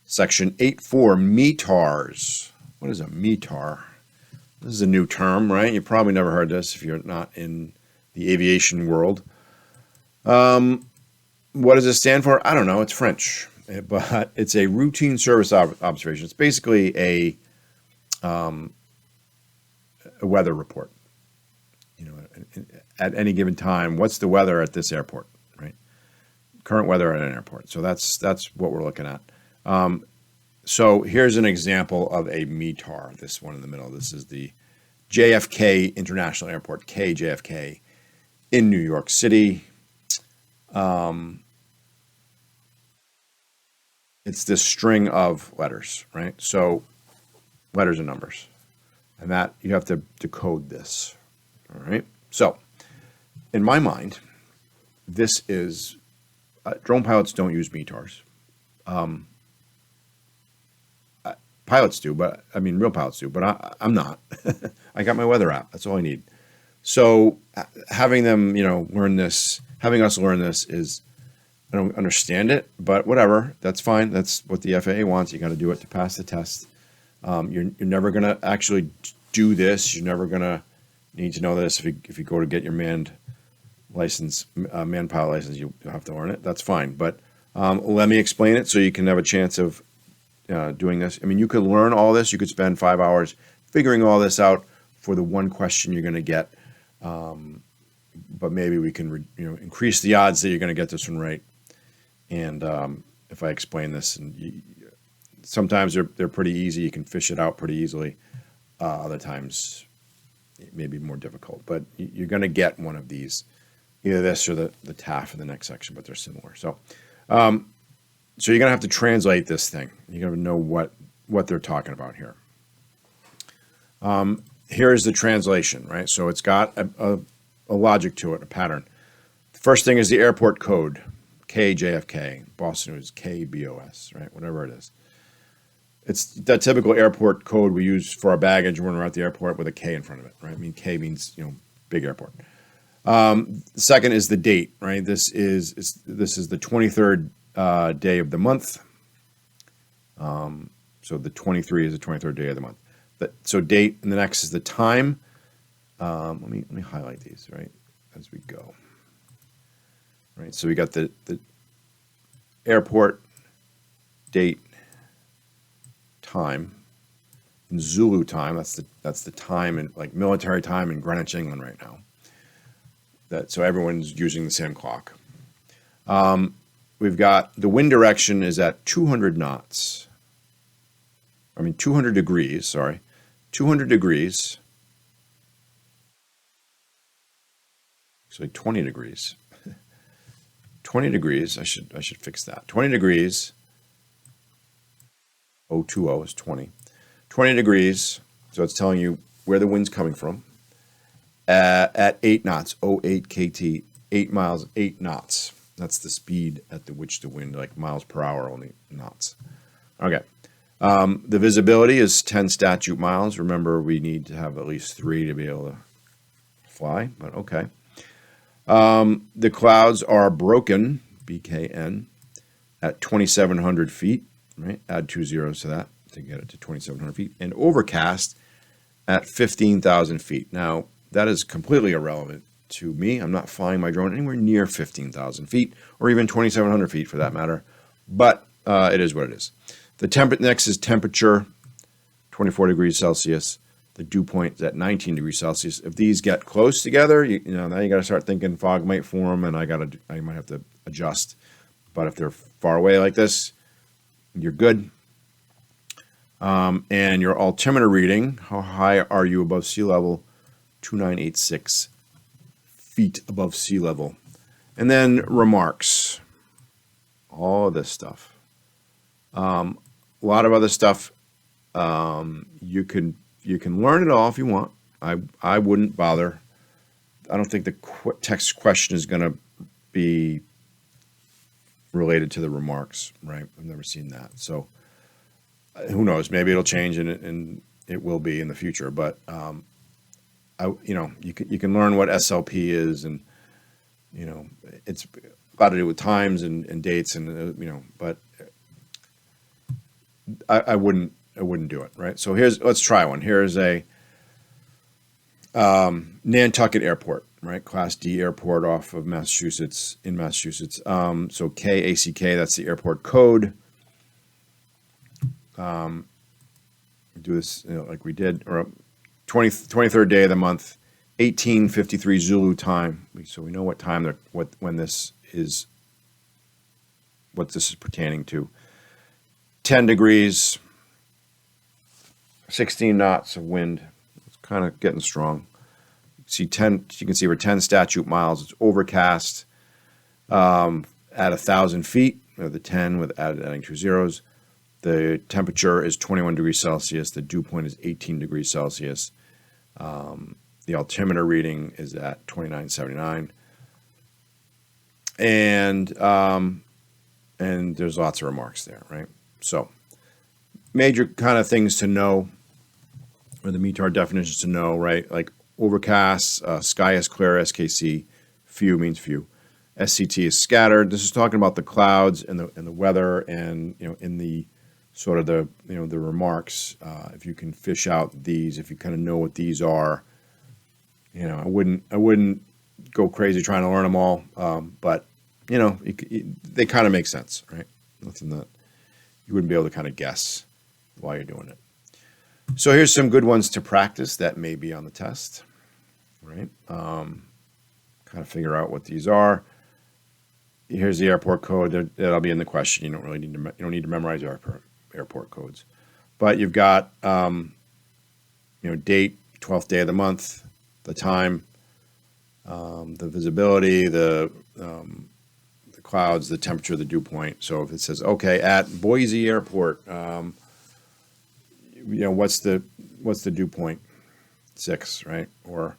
Section 8.4, METARs. What is a METAR? This is a new term, right? You probably never heard this if you're not in the aviation world. What does it stand for? I don't know. It's French, but it's a routine service observation. It's basically a weather report. You know, at any given time, what's the weather at this airport, right? Current weather at an airport. So that's what we're looking at. So here's an example of a METAR. This one in the middle. This is the JFK International Airport, KJFK, in New York City. It's this string of letters, right? So letters and numbers, and that you have to decode this. All right. So in my mind, this is drone pilots don't use METARs. Pilots do, but I mean, real pilots do, but I'm not. I got my weather app. That's all I need. So having them, learn this, having us learn this is, I don't understand it, but whatever. That's fine. That's what the FAA wants. You got to do it to pass the test. You're never going to actually do this. You're never going to need to know this. If you go to get your manned pilot license, you have to learn it. That's fine. But let me explain it so you can have a chance of doing this. I mean, you could learn all this. You could spend 5 hours figuring all this out for the one question you're going to get. But maybe we can, increase the odds that you're going to get this one right. And if I explain this, and sometimes they're pretty easy. You can fish it out pretty easily. Other times it may be more difficult. But you're going to get one of these, either this or the TAF in the next section, but they're similar. So you're going to have to translate this thing. You're going to know what they're talking about here. Here's the translation, right? So it's got a logic to it, a pattern. The first thing is the airport code, KJFK. Boston is KBOS, right? Whatever it is. It's that typical airport code we use for our baggage when we're at the airport with a K in front of it, right? I mean, K means, big airport. Second is the date, right? This is the 23rd day of the month. So the 23 is the 23rd day of the month. So date, and the next is the time. Let me highlight these, right, as we go. Right, so we got the airport, date, time, and Zulu time. That's the time in like military time in Greenwich, England right now. So everyone's using the same clock. We've got the wind direction is at 200 knots. 200 degrees, sorry. 200 degrees. Actually, 20 degrees. 20 degrees. I should fix that. 20 degrees. 020 is 20. 20 degrees. So it's telling you where the wind's coming from. At 8 knots. 08 KT. 8 miles, 8 knots. That's the speed at which the wind, like miles per hour, only knots. Okay. The visibility is 10 statute miles. Remember, we need to have at least 3 to be able to fly, but okay. The clouds are broken, BKN, at 2,700 feet, right? Add 2 zeros to that to get it to 2,700 feet. And overcast at 15,000 feet. Now, that is completely irrelevant to me. I'm not flying my drone anywhere near 15,000 feet or even 2,700 feet for that matter. But it is what it is. The next is temperature, 24 degrees Celsius. The dew point is at 19 degrees Celsius. If these get close together, now you got to start thinking fog might form, and I might have to adjust. But if they're far away like this, you're good. And your altimeter reading, how high are you above sea level? 2986 feet above sea level. And then remarks, all of this stuff. A lot of other stuff. You can learn it all if you want. I wouldn't bother. I don't think the text question is going to be related to the remarks, right? I've never seen that. So who knows? Maybe it'll change and it will be in the future. But you can learn what SLP is, and it's got to do with times and dates, and but I wouldn't do it, right? So let's try one. Here's a Nantucket Airport, right? Class D airport off of Massachusetts, in Massachusetts. So KACK, that's the airport code. Do this, like we did, or 23rd day of the month, 1853 Zulu time. So we know what time when this is, what this is pertaining to. 10 degrees, 16 knots of wind. It's kind of getting strong. You can see we're 10 statute miles. It's overcast at 1,000 feet. The 10 with adding 2 zeros. The temperature is 21 degrees Celsius. The dew point is 18 degrees Celsius. The altimeter reading is at 2979. And there's lots of remarks there, right? So major kind of things to know, or the METAR definitions to know, right? Like overcast, sky is clear, SKC, few means few. SCT is scattered. This is talking about the clouds and the weather, and in the sort of the the remarks. If you can fish out these, if you kind of know what these are, I wouldn't go crazy trying to learn them all. But they kind of make sense, right? Nothing that you wouldn't be able to kind of guess while you're doing it. So here's some good ones to practice that may be on the test, right? Kind of figure out what these are. Here's the airport code. That'll be in the question. You don't need to memorize airport codes, but you've got date, 12th day of the month, the time, the visibility, the clouds, the temperature, the dew point. So if it says, okay, at Boise Airport, what's the dew point? 6, right? Or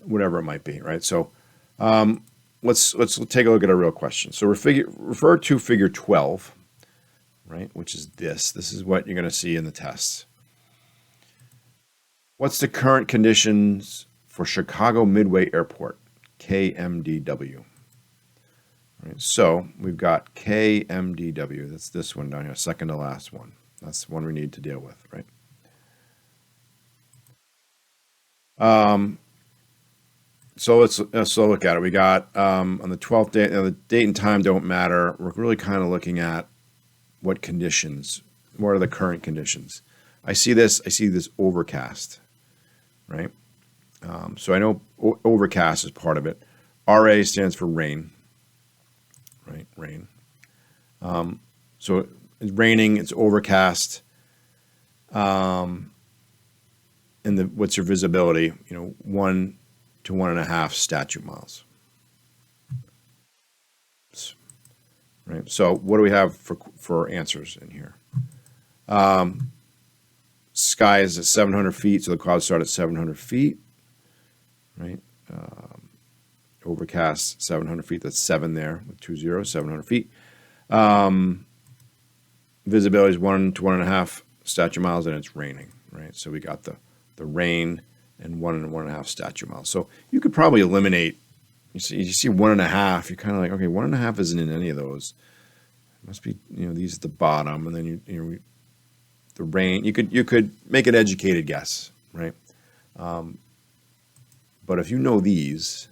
whatever it might be, right? So let's take a look at a real question. So refer to figure 12, right? Which is this. This is what you're going to see in the tests. What's the current conditions for Chicago Midway Airport, KMDW? Right, so we've got KMDW. That's this one down here, second to last one. That's the one we need to deal with, right? So let's look at it. We got on the 12th day. The date and time don't matter. We're really kind of looking at what conditions. What are the current conditions? I see this overcast, right? So I know overcast is part of it. RA stands for rain. Right, rain. So it's raining. It's overcast. And what's your visibility? 1 to 1.5 statute miles. Right. So what do we have for answers in here? Sky is at 700 feet, so the clouds start at 700 feet. Right. Overcast, 700 feet. That's 7 there with 2 zeros, 700 feet. Visibility is 1 to 1.5 statute miles, and it's raining, right? So we got the rain and 1 and 1.5 statute miles. So you could probably eliminate. You see 1.5. You're kind of like, okay, 1.5 isn't in any of those. It must be these at the bottom, and then the rain. You could make an educated guess, right? But if you know these,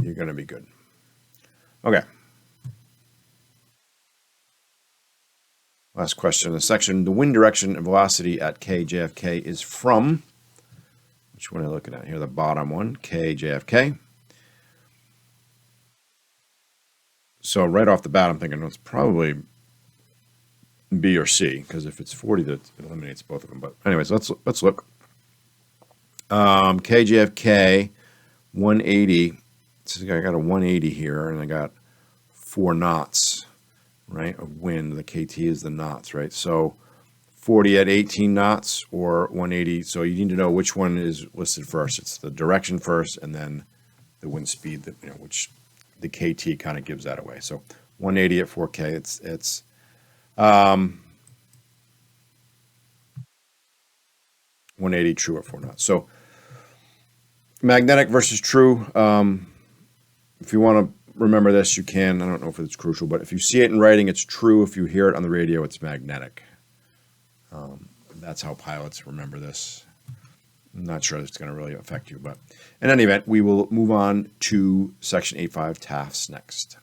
you're going to be good. Okay. Last question in the section. The wind direction and velocity at KJFK is from, which one are you looking at here? The bottom one, KJFK. So right off the bat, I'm thinking it's probably B or C, because if it's 40, that eliminates both of them. But anyways, let's look. KJFK 180. So I got a 180 here, and I got 4 knots, right, of wind. The KT is the knots, right? So 40 at 18 knots or 180. So you need to know which one is listed first. It's the direction first, and then the wind speed, which the KT kind of gives that away. So 180 at 4K. It's 180 true at 4 knots. So magnetic versus true. If you want to remember this, you can. I don't know if it's crucial, but if you see it in writing, it's true. If you hear it on the radio, it's magnetic. That's how pilots remember this. I'm not sure it's going to really affect you, but in any event, we will move on to Section 8.5 TAFs next.